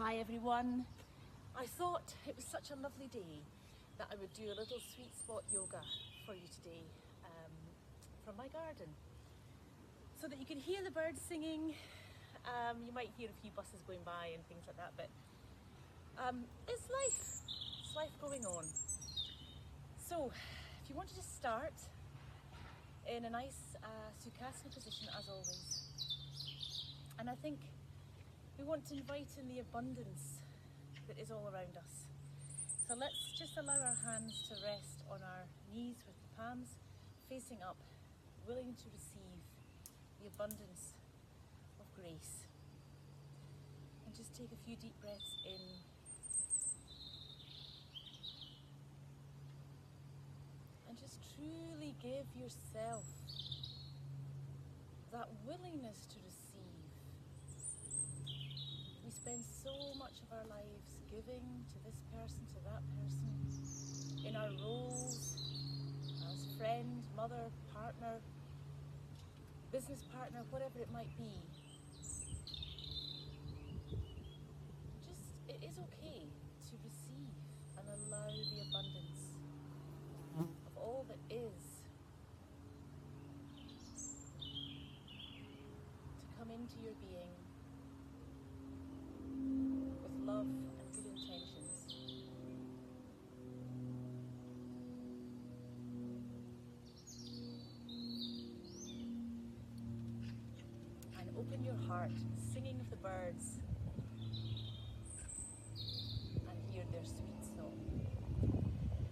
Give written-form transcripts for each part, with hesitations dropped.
Hi everyone. I thought it was such a lovely day that I would do a little sweet spot yoga for you today from my garden, so that you can hear the birds singing. You might hear a few buses going by and things like that, but it's life going on. So if you want to just start in a nice Sukhasana position as always, and I think we want to invite in the abundance that is all around us. So let's just allow our hands to rest on our knees with the palms facing up, willing to receive the abundance of grace. And just take a few deep breaths in. And just truly give yourself that willingness to receive. We spend so much of our lives giving to this person, to that person, in our roles as friend, mother, partner, business partner, whatever it might be. It is okay to receive and allow the abundance of all that is to come into your being with love and good intentions. And open your heart, singing of the birds, and hear their sweet song.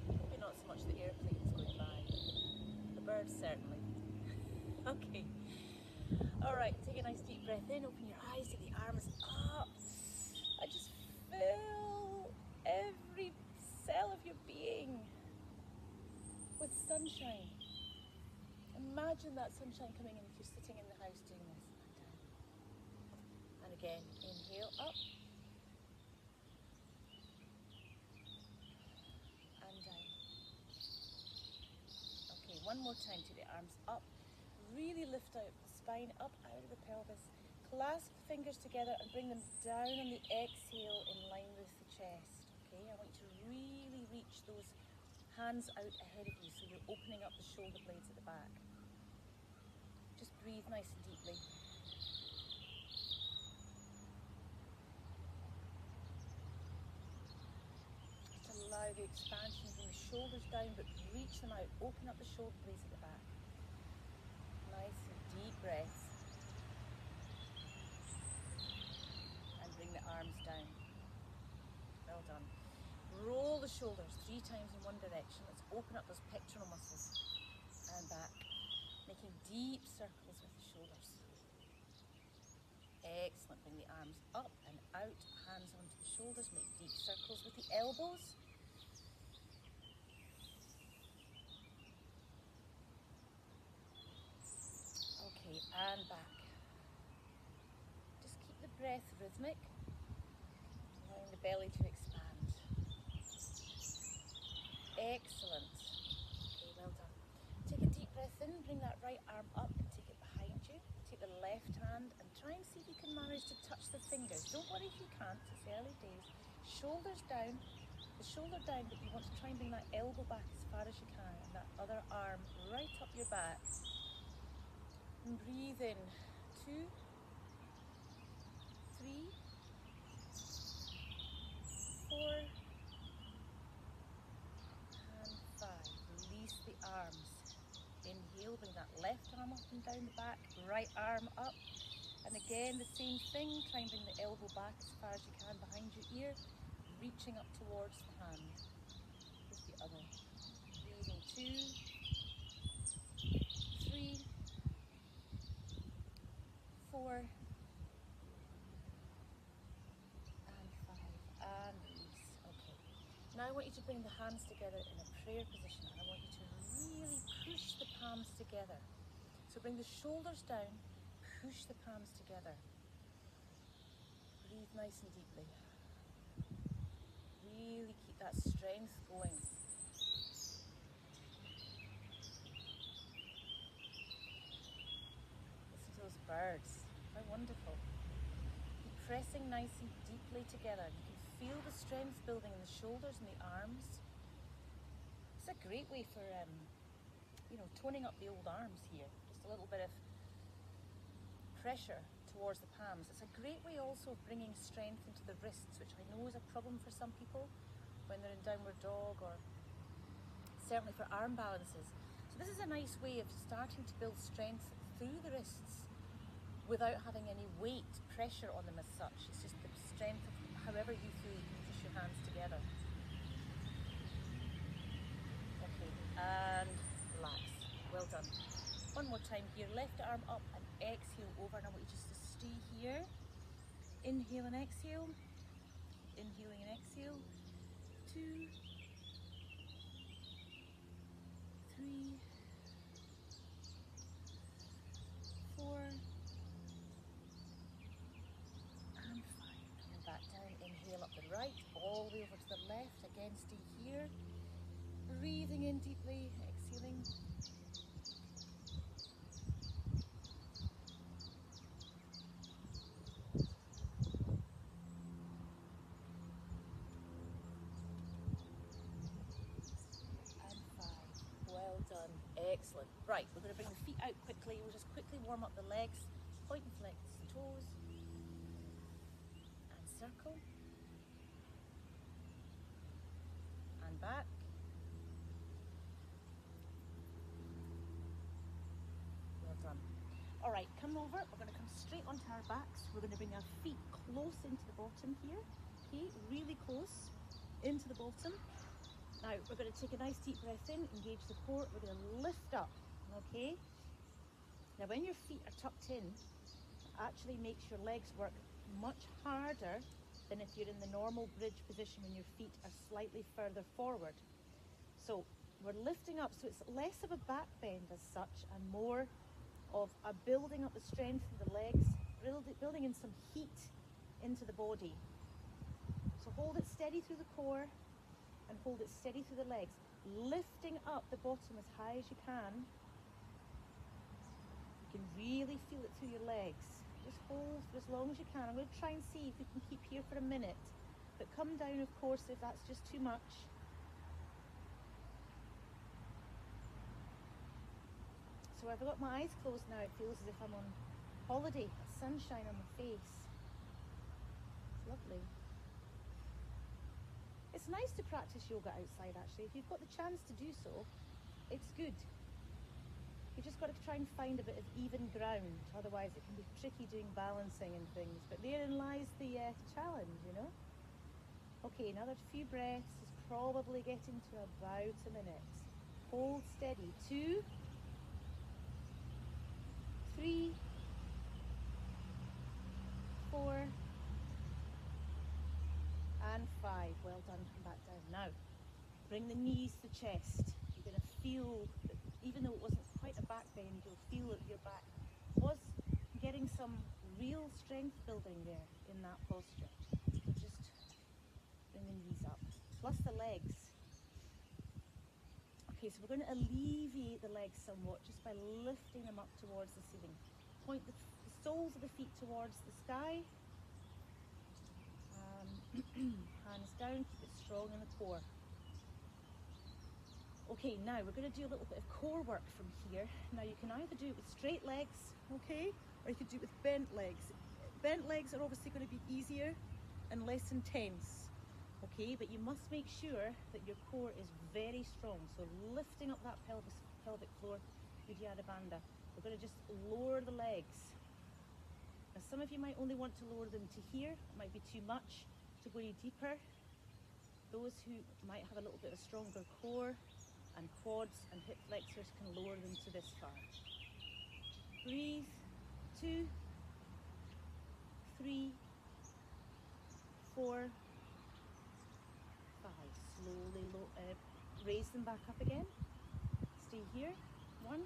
Maybe not so much the airplanes going by, but the birds certainly. Okay. Alright, take a nice deep breath in, open your eyes, take the arms up. I just fill every cell of your being with sunshine. Imagine that sunshine coming in if you're sitting in the house doing this. And down. And again, inhale up. And down. Okay, one more time, take the arms up. Really lift out the spine, up out of the pelvis. Clasp the fingers together and bring them down on the exhale in line with the chest. Okay, I want you to really reach those hands out ahead of you so you're opening up the shoulder blades at the back. Just breathe nice and deeply. Just allow the expansion from the shoulders down, but reach them out. Open up the shoulder blades at the back. Nice and deep breaths. And bring the arms down. Well done. Roll the shoulders 3 times in one direction. Let's open up those pectoral muscles and back, making deep circles with the shoulders. Excellent. Bring the arms up and out, hands onto the shoulders. Make deep circles with the elbows. Okay, and back. Just keep the breath rhythmic, allowing the belly to expand. Excellent. Okay, well done. Take a deep breath in, bring that right arm up and take it behind you. Take the left hand and try and see if you can manage to touch the fingers. Don't worry if you can't, it's early days. Shoulders down, the shoulder down, but you want to try and bring that elbow back as far as you can and that other arm right up your back. And breathe in. 2, 3, 4, and 5. Release the arms. Inhale, bring that left arm up and down the back, right arm up. And again, the same thing, try and bring the elbow back as far as you can behind your ear, reaching up towards the hand with the other. Breathing 2, 3, 4, and 5, and release. Okay. Now I want you to bring the hands together in a prayer position, and I want you to really push the palms together. So bring the shoulders down, push the palms together. Breathe nice and deeply. Really keep that strength going. Listen to those birds. How wonderful. Keep pressing nice and deeply together. You can feel the strength building in the shoulders and the arms. It's a great way for, toning up the old arms here. Just a little bit of pressure towards the palms. It's a great way also of bringing strength into the wrists, which I know is a problem for some people when they're in downward dog, or certainly for arm balances. So this is a nice way of starting to build strength through the wrists without having any weight pressure on them as such. It's just the strength of however you feel you can push your hands together. Okay, and relax. Well done. One more time here. Left arm up and exhale over. And I want you just to stay here. Inhale and exhale. Inhaling and exhale. 2, 3, 4, and 5. And back down. Inhale up the right, all the way over to the left. Again, stay here. Breathing in deeply, exhaling. And 5. Well done. Excellent. Right, we're going to bring the feet out quickly. We'll just quickly warm up the legs. Point and flex the toes. And circle. And back. Well done. All right, come over. We're going to come straight onto our backs. We're going to bring our feet close into the bottom here. Okay, really close into the bottom. Now, we're going to take a nice deep breath in, engage the core. We're going to lift up, okay? Now, when your feet are tucked in, it actually makes your legs work much harder than if you're in the normal bridge position when your feet are slightly further forward. So we're lifting up, so it's less of a back bend as such and more of a building up the strength of the legs, building in some heat into the body. So hold it steady through the core and hold it steady through the legs, lifting up the bottom as high as you can. You can really feel it through your legs. Just hold for as long as you can. I'm going to try and see if we can keep here for a minute, but come down, of course, if that's just too much. So I've got my eyes closed now. It feels as if I'm on holiday, sunshine on my face. It's lovely. It's nice to practice yoga outside, actually. If you've got the chance to do so, it's good. You've just got to try and find a bit of even ground. Otherwise it can be tricky doing balancing and things. But therein lies the challenge, you know. Okay, another few breaths is probably getting to about a minute. Hold steady. 2, 3, 4, and 5. Well done. Come back down. Now, bring the knees to the chest. You're going to feel that even though it wasn't quite a back bend, you'll feel that your back was getting some real strength building there in that posture. So just bring the knees up, plus the legs. Okay, so we're going to alleviate the legs somewhat just by lifting them up towards the ceiling. Point the soles of the feet towards the sky. Hands down, keep it strong in the core. Okay, now we're going to do a little bit of core work from here. Now you can either do it with straight legs, okay, or you could do it with bent legs. Bent legs are obviously going to be easier and less intense, okay, but you must make sure that your core is very strong. So lifting up that pelvic floor, Uddiyana Bandha. We're going to just lower the legs. Now some of you might only want to lower them to here. It might be too much to go any deeper. Those who might have a little bit of a stronger core and quads and hip flexors can lower them to this far. Breathe. 2, 3, 4, 5. Slowly raise them back up again. Stay here. 1,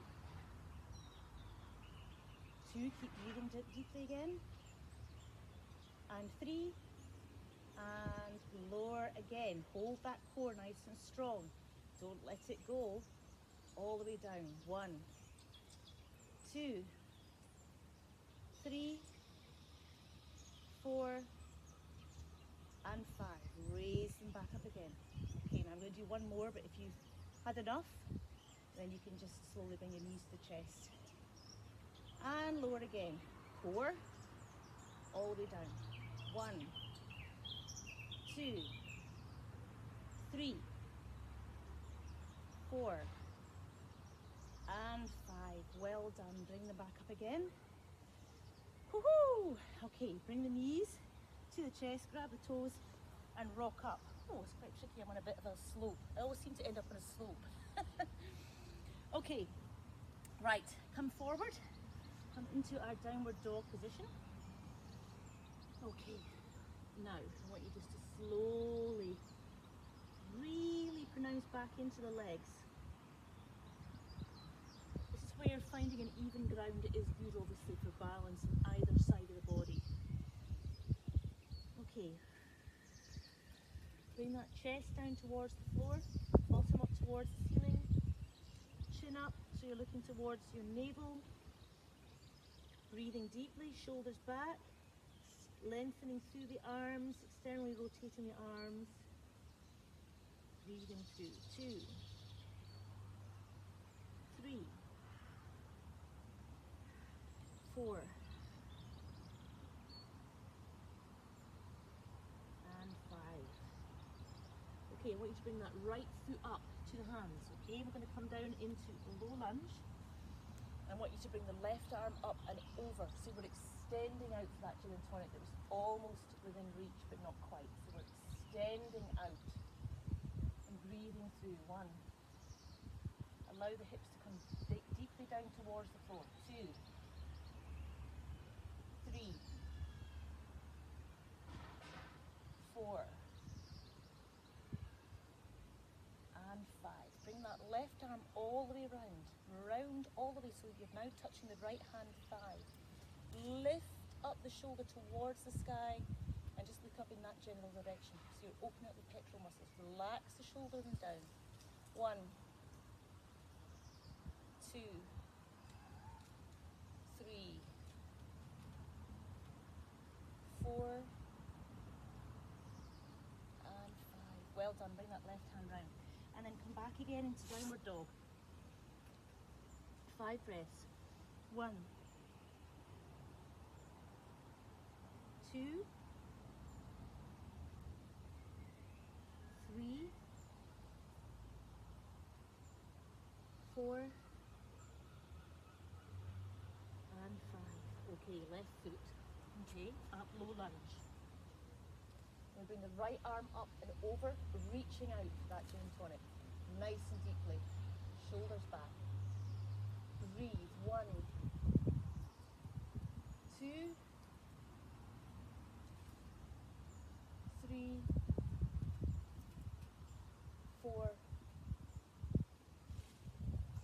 2. Keep breathing deeply again. And 3. And lower again. Hold that core nice and strong. Don't let it go all the way down. 1, 2, 3, 4 and 5. Raise them back up again. Okay, now I'm going to do one more, but if you've had enough, then you can just slowly bring your knees to the chest. And lower again. 4, all the way down. 1, 2, 3, 4, and 5. Well done. Bring them back up again. Woohoo! Okay, bring the knees to the chest, grab the toes, and rock up. Oh, it's quite tricky. I'm on a bit of a slope. I always seem to end up on a slope. Okay, right. Come forward. Come into our downward dog position. Okay, now I want you just to slowly, really pronounce back into the legs. This is where finding an even ground is good, obviously, for balance on either side of the body. Okay, bring that chest down towards the floor, bottom up towards the ceiling, chin up so you're looking towards your navel. Breathing deeply, shoulders back, lengthening through the arms, externally rotating the arms. Breathing through. 2, 3, 4, and 5. Okay, I want you to bring that right foot up to the hands. Okay, we're going to come down into a low lunge. I want you to bring the left arm up and over. So we're extending out for that gin and tonic that was almost within reach, but not quite. So we're extending out and breathing through. 1. Allow the hips to come deeply down towards the floor. 2, 3, 4, and 5. Bring that left arm all the way round all the way, so you're now touching the right hand thigh. Lift up the shoulder towards the sky and just look up in that general direction. So you're opening up the pectoral muscles. Relax the shoulder and down. 1, 2, 3, 4, and 5. Well done. Bring that left hand round. And then come back again into downward dog. 5 breaths. 1, 2, 3, 4, and 5. Okay, left foot. Okay, up, low lunge. We'll bring the right arm up and over, reaching out for that gin and tonic. Nice and deeply. Shoulders back. Breathe. 1, 2, 3, 4,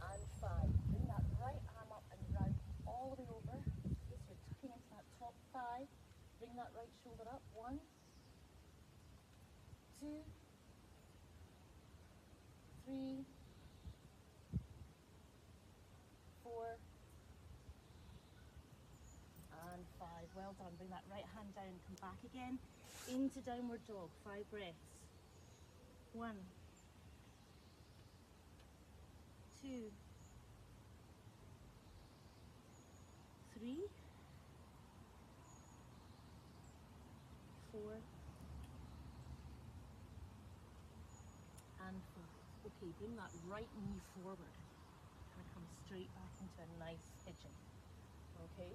and 5. Bring that right arm up and round all the way over. Okay, so you're tucking into that top thigh. Bring that right shoulder up. 1, 2, 3, 4, and 5. Well done. Bring that right hand down. Come back again into downward dog. 5 breaths. 1, 2, 3, 4, and 5. Okay, bring that right knee forward and come straight back into a nice pigeon. Okay,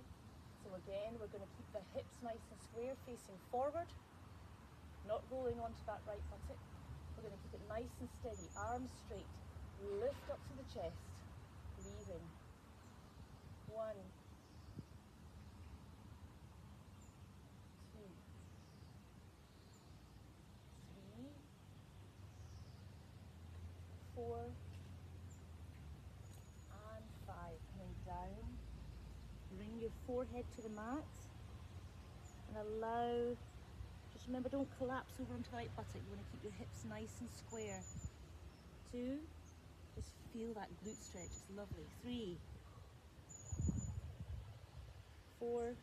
so again, we're going to keep the hips nice and square, facing forward, not rolling onto that right buttock. We're going to keep it nice and steady, arms straight, lift up to the chest, breathing. 1, 2, 3, 4, and 5. Coming down. Bring your forehead to the mat and allow, just remember, don't collapse over onto the right buttock. You want to keep your hips nice and square. 2, just feel that glute stretch, it's lovely. 3, 4,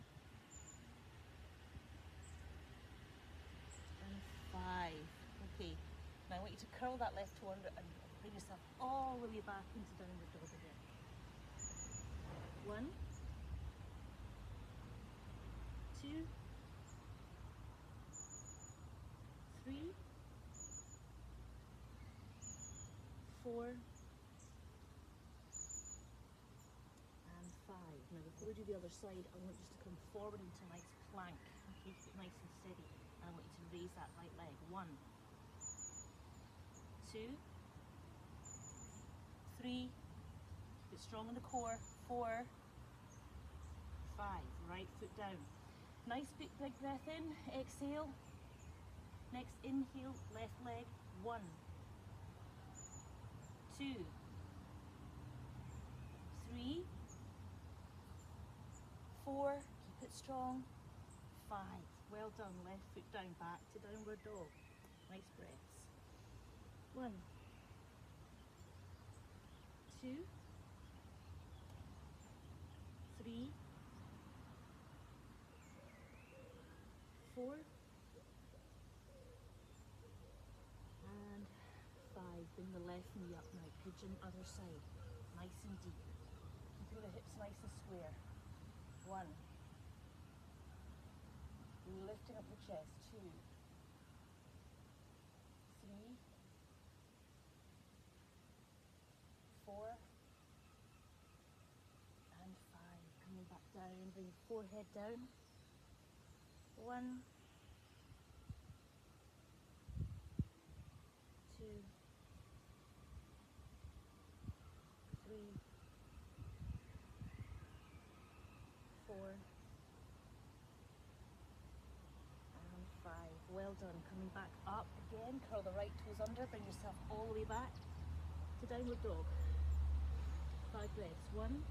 to curl that left toe under and bring yourself all the way back into downward dog again. 1, 2, 3, 4, and 5. Now before we do the other side, I want you to come forward into a nice plank. Okay, keep it nice and steady. And I want you to raise that right leg. 1, 2, 3, keep it strong in the core. 4, 5, right foot down. Nice big breath in, exhale. Next inhale, left leg. 1, 2, 3, 4, keep it strong. 5, well done. Left foot down, back to downward dog. Nice breaths. 1, 2, 3, 4, and 5. Bring the left knee up now. Pigeon other side. Nice and deep. Keeping the hips nice and square. 1. Lifting up the chest. 2, 3, 4, and 5. Coming back down. Bring the forehead down. 1, 2, 3, 4, and 5. Well done. Coming back up again. Curl the right toes under. Bring yourself all the way back to downward dog. 5 breaths. 1,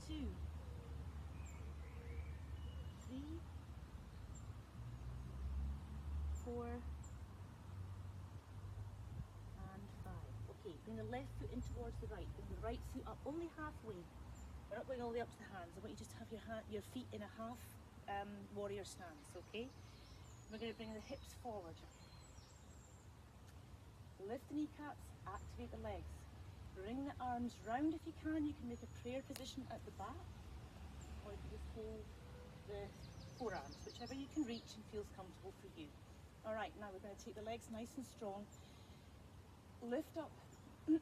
2, 3, 4, and 5. Okay, bring the left foot in towards the right. Bring the right foot up only halfway. We're not going all the way up to the hands. I want you just to have your feet in a half warrior stance, okay? We're going to bring the hips forward. Lift the kneecaps, activate the legs. Bring the arms round if you can. You can make a prayer position at the back, or you can just hold the forearms, whichever you can reach and feels comfortable for you. All right, now we're going to take the legs nice and strong. Lift up and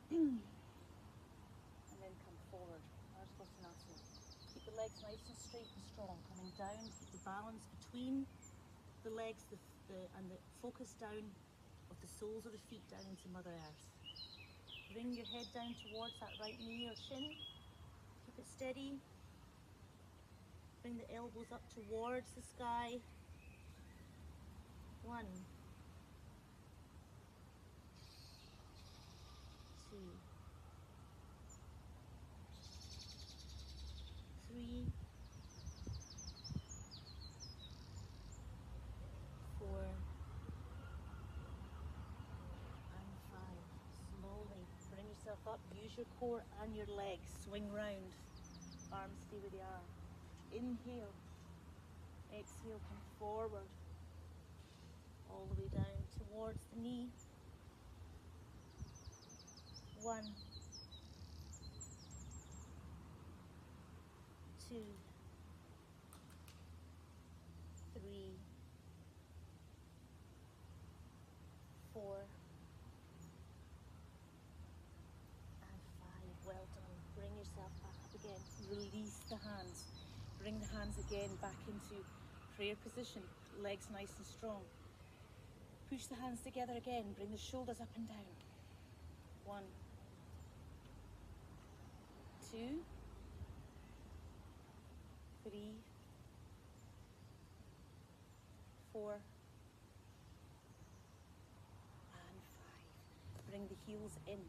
then come forward. Keep the legs nice and straight and strong. Coming down, keep the balance between the legs and the focus down of the soles of the feet down into Mother Earth. Bring your head down towards that right knee or shin. Keep it steady. Bring the elbows up towards the sky. 1, 2, 3, 4, and 5. Slowly bring yourself up. Use your core and your legs. Swing round. Arms stay where they are. Inhale. Exhale. Come forward. All the way down towards the knee. 1, 2, 3, 4, and 5. Well done. Bring yourself back up again. Release the hands. Bring the hands again back into prayer position. Legs nice and strong. Push the hands together again. Bring the shoulders up and down. 1, 2, 3, 4, and 5. Bring the heels in.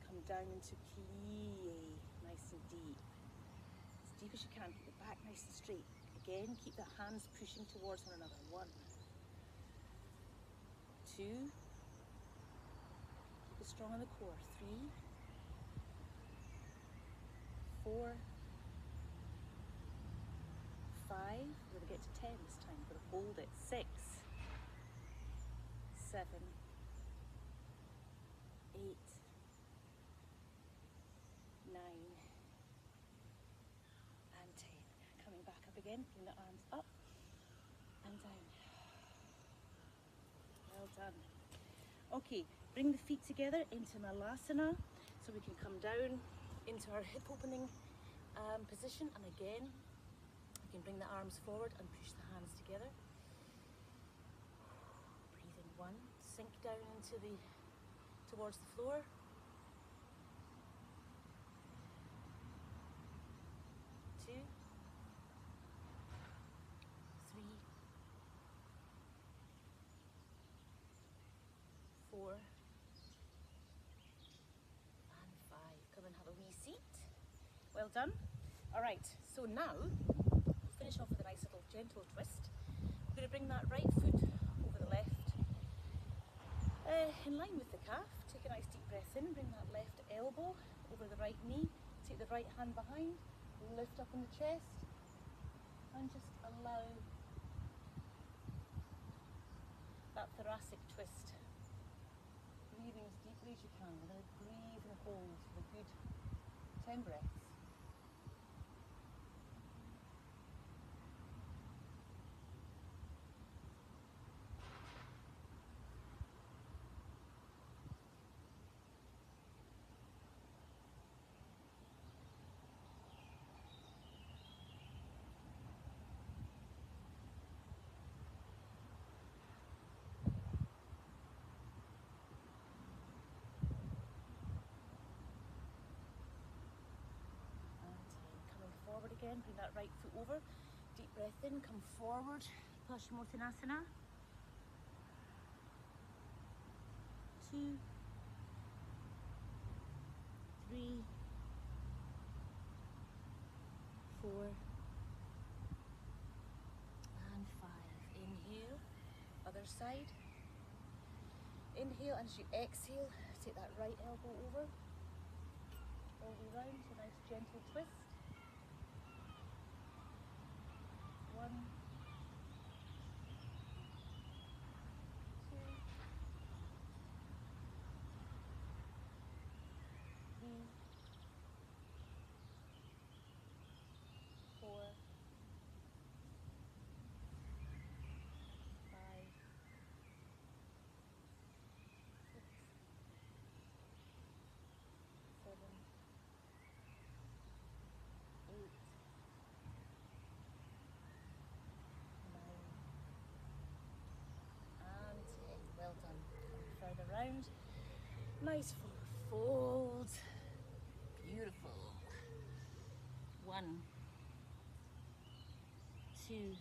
Come down into plie, nice and deep. As deep as you can. Keep the back nice and straight. Again, keep the hands pushing towards one another. 1, 2, keep it strong in the core. 3, 4, 5. We're going to get to 10 this time. We're going to hold it. 6, 7, 8, 9, and 10. Coming back up again, bring the arms up and down. Well done. Okay, bring the feet together into Malasana so we can come down into our hip opening position, and again you can bring the arms forward and push the hands together. Breathe in 1, sink down into towards the floor. 2, 3, 4, and 5. Come and have a wee seat. Well done. All right, so now we'll finish off with a nice little gentle twist. We're going to bring that right foot over the left, in line with the calf. Take a nice deep breath in, bring that left elbow over the right knee, take the right hand behind, lift up in the chest, and just allow that thoracic twist. Breathing as deeply as you can. We're going to breathe and hold for a good 10 breaths. Again, bring that right foot over, deep breath in, come forward, Paschimottanasana. 2, 3, 4, and 5. Inhale, other side. Inhale, and as you exhale, take that right elbow over, all the way round, so nice gentle twist. 1, 2, 3, 4, 5, 6, 7, 8, 9, and 10. Well done. Come further round. Nice fold. Beautiful. 1, 2,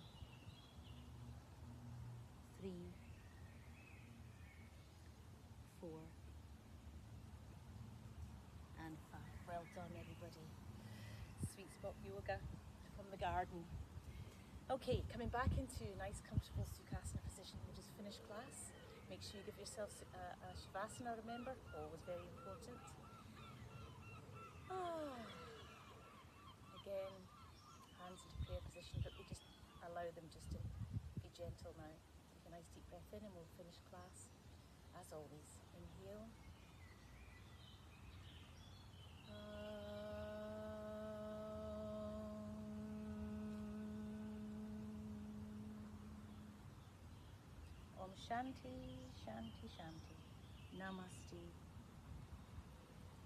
3, 4, and 5. Well done, everybody. Sweet spot yoga from the garden. Okay, coming back into a nice comfortable Sukhasana position. We'll just finish class. Make sure you give yourself a Shavasana, remember, always very important. Again, hands into prayer position, but we just allow them just to be gentle now. Take a nice deep breath in and we'll finish class as always. Inhale. Om Shanti, Shanti, Shanti. Namaste.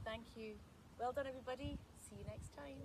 Thank you. Well done, everybody. See you next time.